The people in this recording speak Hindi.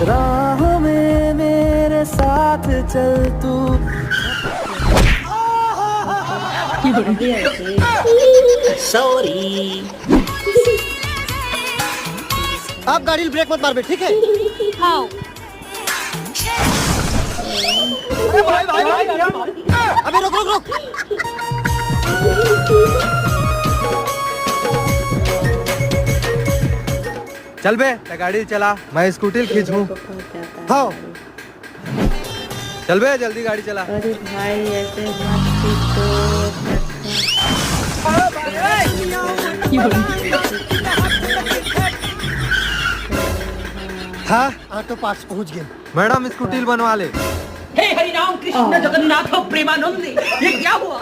राहों में मेरे साथ चल तू। सॉरी। आप गाड़ी ब्रेक मत मार बे, ठीक है? हाँ। अबे रुक रुक रुक। चल बे गाड़ी चला, मैं स्कूटी खींचूं। हाँ चल बे जल्दी गाड़ी चला। अरे भाई ऐसे हाँ ऑटो पार्ट्स पहुंच गए। मैडम स्कूटी बनवा ले। हे हरि राम कृष्ण जगन्नाथ प्रेमानंद, ये क्या हुआ?